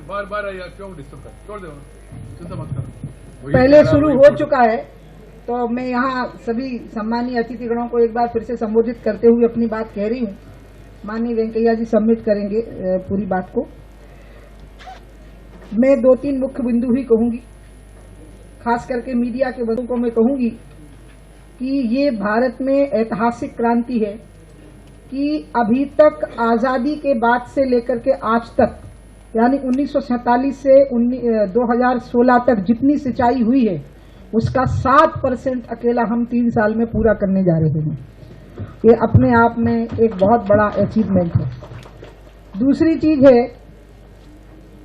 बार बार क्यों डिस्टर्ब कर, छोड़ दो, चिंता मत करो। पहले शुरू हो चुका है, तो मैं यहाँ सभी सम्मानीय अतिथिगणों को एक बार फिर से संबोधित करते हुए अपनी बात कह रही हूँ। माननीय वेंकैया जी सबमिट करेंगे पूरी बात को। मैं 2-3 मुख्य बिंदु ही कहूंगी, खास करके मीडिया के बंधुओं को मैं कहूंगी कि ये भारत में ऐतिहासिक क्रांति है कि अभी तक आजादी के बाद से लेकर के आज तक, यानी 1947 से 2016 तक जितनी सिंचाई हुई है उसका 7% अकेला हम 3 साल में पूरा करने जा रहे हैं। ये अपने आप में एक बहुत बड़ा अचीवमेंट है। दूसरी चीज है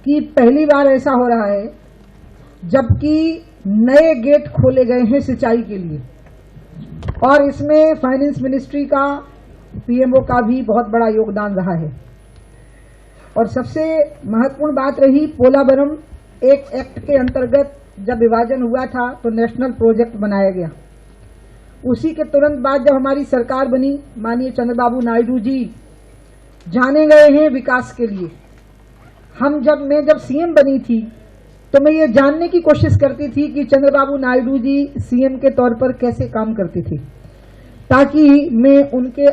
कि पहली बार ऐसा हो रहा है जबकि नए गेट खोले गए हैं सिंचाई के लिए, और इसमें फाइनेंस मिनिस्ट्री का, पीएमओ का भी बहुत बड़ा योगदान रहा है। और सबसे महत्वपूर्ण बात रही, पोलावरम एक एक्ट के अंतर्गत जब विभाजन हुआ था तो नेशनल प्रोजेक्ट बनाया गया। उसी के तुरंत बाद जब हमारी सरकार बनी, माननीय चंद्रबाबू नायडू जी जाने गए हैं विकास के लिए। मैं जब सीएम बनी थी तो मैं ये जानने की कोशिश करती थी कि चंद्रबाबू नायडू जी सीएम के तौर पर कैसे काम करते थे, ताकि मैं उनके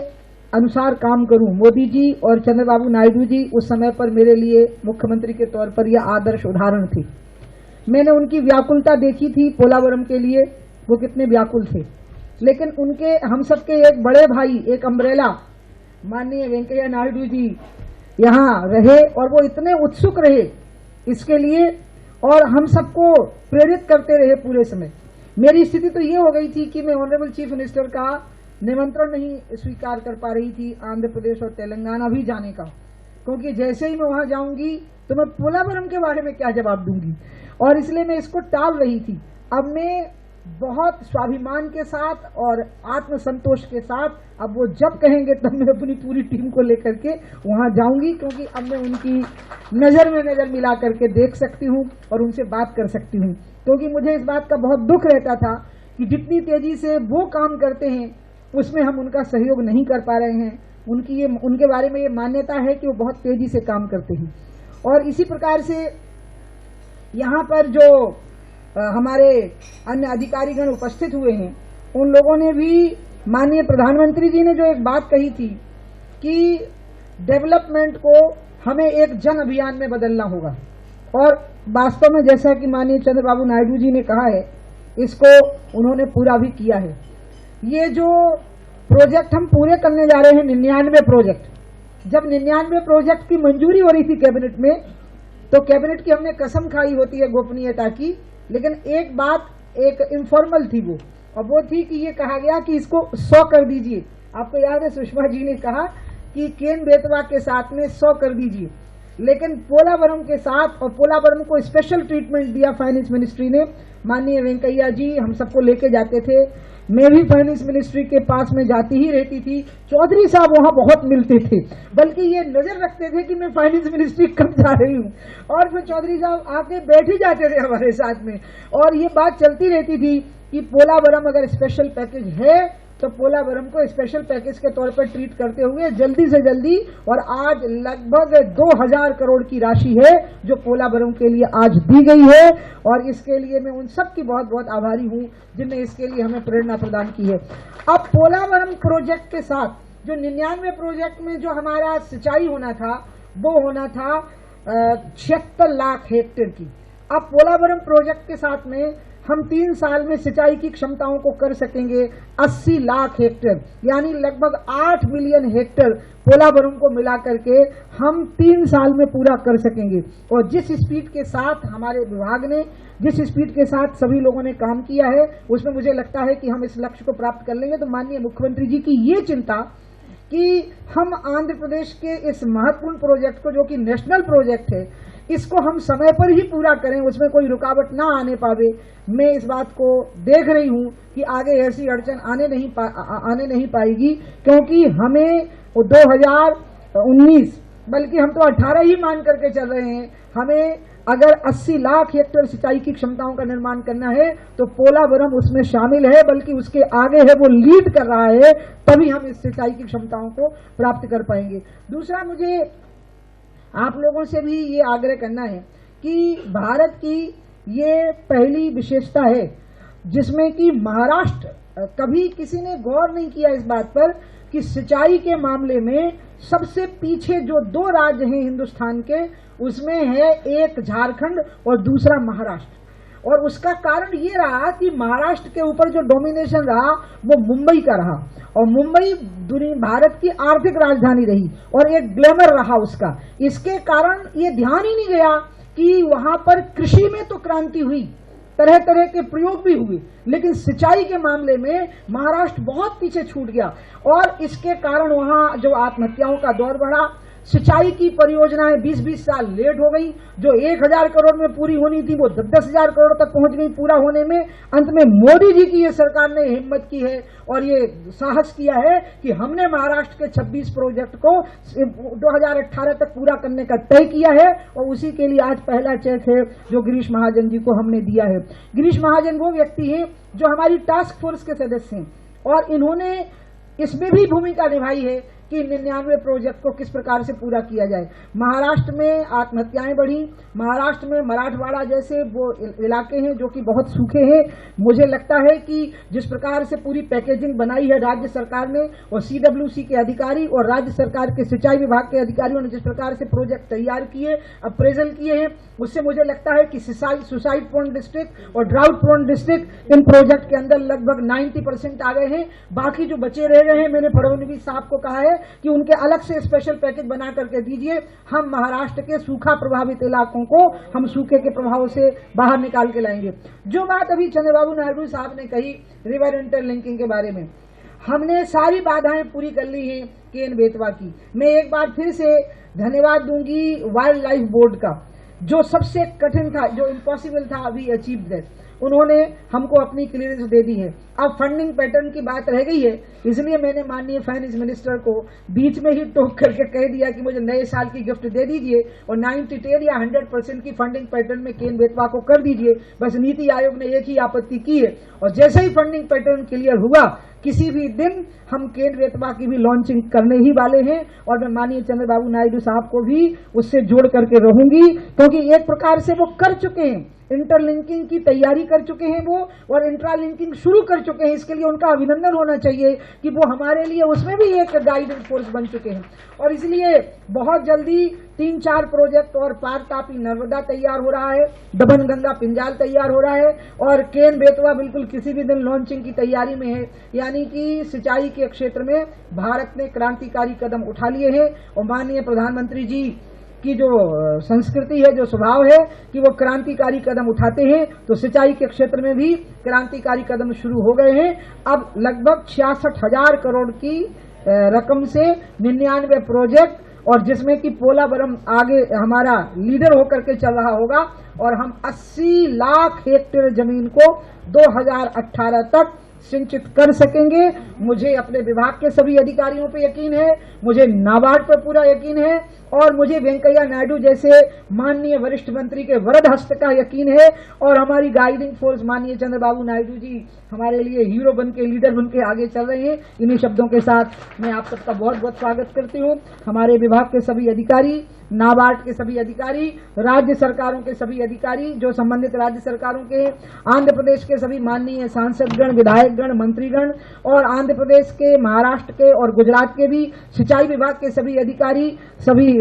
अनुसार काम करूं। मोदी जी और चंद्रबाबू नायडू जी उस समय पर मेरे लिए मुख्यमंत्री के तौर पर यह आदर्श उदाहरण थे। मैंने उनकी व्याकुलता देखी थी पोलावरम के लिए, वो कितने व्याकुल थे। लेकिन उनके, हम सबके एक बड़े भाई, एक अम्ब्रेला माननीय वेंकैया नायडू जी यहाँ रहे और वो इतने उत्सुक रहे इसके लिए और हम सबको प्रेरित करते रहे पूरे समय। मेरी स्थिति तो ये हो गई थी कि मैं ऑनरेबल चीफ मिनिस्टर का निमंत्रण नहीं स्वीकार कर पा रही थी आंध्र प्रदेश और तेलंगाना भी जाने का, क्योंकि जैसे ही मैं वहां जाऊंगी तो मैं पोलावरम के बारे में क्या जवाब दूंगी, और इसलिए मैं इसको टाल रही थी। अब मैं बहुत स्वाभिमान के साथ और आत्मसंतोष के साथ, अब वो जब कहेंगे तब मैं अपनी पूरी टीम को लेकर के वहां जाऊंगी, क्योंकि अब मैं उनकी नजर में नजर मिला करके देख सकती हूं और उनसे बात कर सकती हूं। क्योंकि मुझे इस बात का बहुत दुख रहता था कि जितनी तेजी से वो काम करते हैं उसमें हम उनका सहयोग नहीं कर पा रहे हैं। उनके बारे में ये मान्यता है कि वो बहुत तेजी से काम करते हैं। और इसी प्रकार से यहाँ पर जो हमारे अन्य अधिकारीगण उपस्थित हुए हैं, उन लोगों ने भी, माननीय प्रधानमंत्री जी ने जो एक बात कही थी कि डेवलपमेंट को हमें एक जन अभियान में बदलना होगा, और वास्तव में जैसा कि माननीय चंद्रबाबू नायडू जी ने कहा है, इसको उन्होंने पूरा भी किया है। ये जो प्रोजेक्ट हम पूरे करने जा रहे हैं, 99 प्रोजेक्ट, जब 99 प्रोजेक्ट की मंजूरी हो रही थी कैबिनेट में, तो कैबिनेट की हमने कसम खाई होती है गोपनीयता की, लेकिन एक बात एक इनफॉर्मल थी वो, और वो थी कि ये कहा गया कि इसको 100 कर दीजिए। आपको याद है सुषमा जी ने कहा कि केन बेतवा के साथ में 100 कर दीजिए, लेकिन पोलावरम के साथ, और पोलावरम को स्पेशल ट्रीटमेंट दिया फाइनेंस मिनिस्ट्री ने। माननीय वेंकैया जी हम सबको लेके जाते थे, मैं भी फाइनेंस मिनिस्ट्री के पास में जाती ही रहती थी। चौधरी साहब वहां बहुत मिलते थे, बल्कि ये नजर रखते थे कि मैं फाइनेंस मिनिस्ट्री कब जा रही हूँ, और फिर चौधरी साहब आके बैठ ही जाते थे हमारे साथ में, और ये बात चलती रहती थी कि पोलावरम अगर स्पेशल पैकेज है तो पोलावरम को स्पेशल पैकेज के तौर पर ट्रीट करते हुए जल्दी से जल्दी, और आज लगभग 2000 करोड़ की राशि है जो पोलावरम के लिए आज दी गई है, और इसके लिए मैं उन सब की बहुत बहुत आभारी हूं जिनने इसके लिए हमें प्रेरणा प्रदान की है। अब पोलावरम प्रोजेक्ट के साथ जो 99 प्रोजेक्ट में जो हमारा सिंचाई होना था, वो होना था 76 लाख हेक्टेयर की। अब पोलावरम प्रोजेक्ट के साथ में हम 3 साल में सिंचाई की क्षमताओं को कर सकेंगे 80 लाख हेक्टेयर, यानी लगभग 8 मिलियन हेक्टेयर पोलावरम को मिला करके हम 3 साल में पूरा कर सकेंगे। और जिस स्पीड के साथ हमारे विभाग ने, जिस स्पीड के साथ सभी लोगों ने काम किया है, उसमें मुझे लगता है कि हम इस लक्ष्य को प्राप्त कर लेंगे। तो माननीय मुख्यमंत्री जी की ये चिंता कि हम आंध्र प्रदेश के इस महत्वपूर्ण प्रोजेक्ट को, जो कि नेशनल प्रोजेक्ट है, इसको हम समय पर ही पूरा करें, उसमें कोई रुकावट ना आने पावे। मैं इस बात को देख रही हूं कि आगे ऐसी अड़चन आने नहीं पाएगी, क्योंकि हमें 2019 बल्कि हम तो 18 ही मान करके चल रहे हैं, हमें अगर 80 लाख हेक्टेयर सिंचाई की क्षमताओं का निर्माण करना है तो पोलावरम उसमें शामिल है, बल्कि उसके आगे है, वो लीड कर रहा है, तभी हम इस सिंचाई की क्षमताओं को प्राप्त कर पाएंगे। दूसरा, मुझे आप लोगों से भी ये आग्रह करना है कि भारत की ये पहली विशेषता है जिसमें कि महाराष्ट्र कभी किसी ने गौर नहीं किया इस बात पर कि सिंचाई के मामले में सबसे पीछे जो दो राज्य हैं हिंदुस्तान के, उसमें है एक झारखंड और दूसरा महाराष्ट्र। और उसका कारण ये रहा कि महाराष्ट्र के ऊपर जो डोमिनेशन रहा वो मुंबई का रहा, और मुंबई भारत की आर्थिक राजधानी रही और एक ग्लैमर रहा उसका। इसके कारण ये ध्यान ही नहीं गया कि वहां पर कृषि में तो क्रांति हुई, तरह तरह के प्रयोग भी हुए, लेकिन सिंचाई के मामले में महाराष्ट्र बहुत पीछे छूट गया और इसके कारण वहां जो आत्महत्याओं का दौर बढ़ा, सिंचाई की परियोजनाएं 20-20 साल लेट हो गई। जो 1000 करोड़ में पूरी होनी थी वो 10,000 करोड़ तक पहुंच गई पूरा होने में। अंत में मोदी जी की ये सरकार ने हिम्मत की है और ये साहस किया है कि हमने महाराष्ट्र के 26 प्रोजेक्ट को 2018 तक पूरा करने का तय किया है और उसी के लिए आज पहला चेक है जो गिरीश महाजन जी को हमने दिया है। गिरीश महाजन वो व्यक्ति हैं जो हमारी टास्क फोर्स के सदस्य हैं और इन्होंने इसमें भी भूमिका निभाई है कि 99 प्रोजेक्ट को किस प्रकार से पूरा किया जाए। महाराष्ट्र में आत्महत्याएं बढ़ी, महाराष्ट्र में मराठवाड़ा जैसे वो इलाके हैं जो कि बहुत सूखे हैं। मुझे लगता है कि जिस प्रकार से पूरी पैकेजिंग बनाई है राज्य सरकार ने और CWC के अधिकारी और राज्य सरकार के सिंचाई विभाग के अधिकारियों ने जिस प्रकार से प्रोजेक्ट तैयार किए, अप्रेजल किए हैं, उससे मुझे लगता है कि सुसाइड प्रोन डिस्ट्रिक्ट और ड्राउट प्रोन डिस्ट्रिक्ट इन प्रोजेक्ट के अंदर लगभग 90% आ गए हैं। बाकी जो बचे रह गए हैं, मैंने फडणवीस साहब को कहा है कि उनके अलग से स्पेशल पैकेज बना करके दीजिए। हम महाराष्ट्र के सूखा प्रभावित इलाकों को हम सूखे के प्रभाव से बाहर निकाल के लाएंगे। जो बात अभी चंद्रबाबू नायडू साहब ने कही रिवर इंटरलिंकिंग के बारे में, हमने सारी बाधाएं पूरी कर ली हैं केन बेतवा की। मैं एक बार फिर से धन्यवाद दूंगी वाइल्ड लाइफ बोर्ड का, जो सबसे कठिन था, जो इम्पॉसिबल था, अभी अचीव दैट। उन्होंने हमको अपनी क्लियरेंस दे दी है। अब फंडिंग पैटर्न की बात रह गई है, इसलिए मैंने माननीय फाइनेंस मिनिस्टर को बीच में ही टोक करके कह दिया कि मुझे नए साल की गिफ्ट दे दीजिए और 90 या 100% की फंडिंग पैटर्न में केन बेतवा को कर दीजिए। बस नीति आयोग ने एक ही आपत्ति की है और जैसे ही फंडिंग पैटर्न क्लियर हुआ, किसी भी दिन हम केन बेतवा की भी लॉन्चिंग करने ही वाले हैं और मैं माननीय चंद्रबाबू नायडू साहब को भी उससे जोड़ करके रहूंगी, क्योंकि एक प्रकार से वो कर चुके हैं, इंटरलिंकिंग की तैयारी कर चुके हैं वो और इंट्रालिंकिंग शुरू कर चुके हैं। इसके लिए उनका अभिनंदन होना चाहिए कि वो हमारे लिए उसमें भी एक गाइडिंग फोर्स बन चुके हैं। और इसलिए बहुत जल्दी 3-4 प्रोजेक्ट और पार तापी नर्मदा तैयार हो रहा है, दमन गंगा पिंजाल तैयार हो रहा है और केन बेतवा बिल्कुल किसी भी दिन लॉन्चिंग की तैयारी में है। यानी कि सिंचाई के क्षेत्र में भारत ने क्रांतिकारी कदम उठा लिए हैं और माननीय प्रधानमंत्री जी की जो संस्कृति है, जो स्वभाव है कि वो क्रांतिकारी कदम उठाते हैं, तो सिंचाई के क्षेत्र में भी क्रांतिकारी कदम शुरू हो गए हैं। अब लगभग 66,000 करोड़ की रकम से 99 प्रोजेक्ट और जिसमें कि पोलावरम आगे हमारा लीडर होकर के चल रहा होगा और हम 80 लाख हेक्टेयर जमीन को 2018 तक सिंचित कर सकेंगे। मुझे अपने विभाग के सभी अधिकारियों पे यकीन है, मुझे नाबार्ड पर पूरा यकीन है और मुझे वेंकैया नायडू जैसे माननीय वरिष्ठ मंत्री के वरद हस्त का यकीन है और हमारी गाइडिंग फोर्स माननीय चंद्रबाबू नायडू जी हमारे लिए हीरो बन के, लीडर बन के आगे चल रहे हैं। इन्हीं शब्दों के साथ मैं आप सबका बहुत बहुत स्वागत करती हूँ। हमारे विभाग के सभी अधिकारी, नाबार्ड के सभी अधिकारी, राज्य सरकारों के सभी अधिकारी जो संबंधित राज्य सरकारों के हैं, आंध्र प्रदेश के सभी माननीय सांसदगण, विधायकगण, मंत्रीगण और आंध्र प्रदेश के, महाराष्ट्र के और गुजरात के भी सिंचाई विभाग के सभी अधिकारी, सभी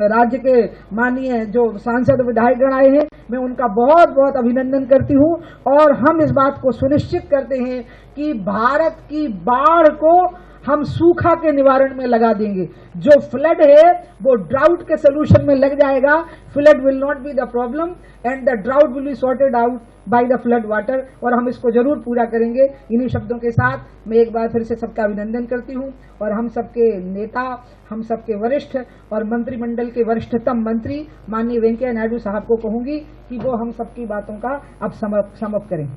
राज्य के माननीय जो सांसद विधायकगण आए हैं, मैं उनका बहुत बहुत अभिनंदन करती हूँ। और हम इस बात को सुनिश्चित करते हैं कि भारत की बाढ़ को हम सूखा के निवारण में लगा देंगे। जो फ्लड है वो ड्राउट के सोल्यूशन में लग जाएगा। Flood will not be the problem and the drought will be sorted out by the flood water और हम इसको जरूर पूरा करेंगे। इन्हीं शब्दों के साथ मैं एक बार फिर से सबका अभिनंदन करती हूँ और हम सबके नेता, हम सबके वरिष्ठ और मंत्रिमंडल के वरिष्ठतम मंत्री माननीय वेंकैया नायडू साहब को कहूंगी कि वो हम सबकी बातों का अब समअप करें।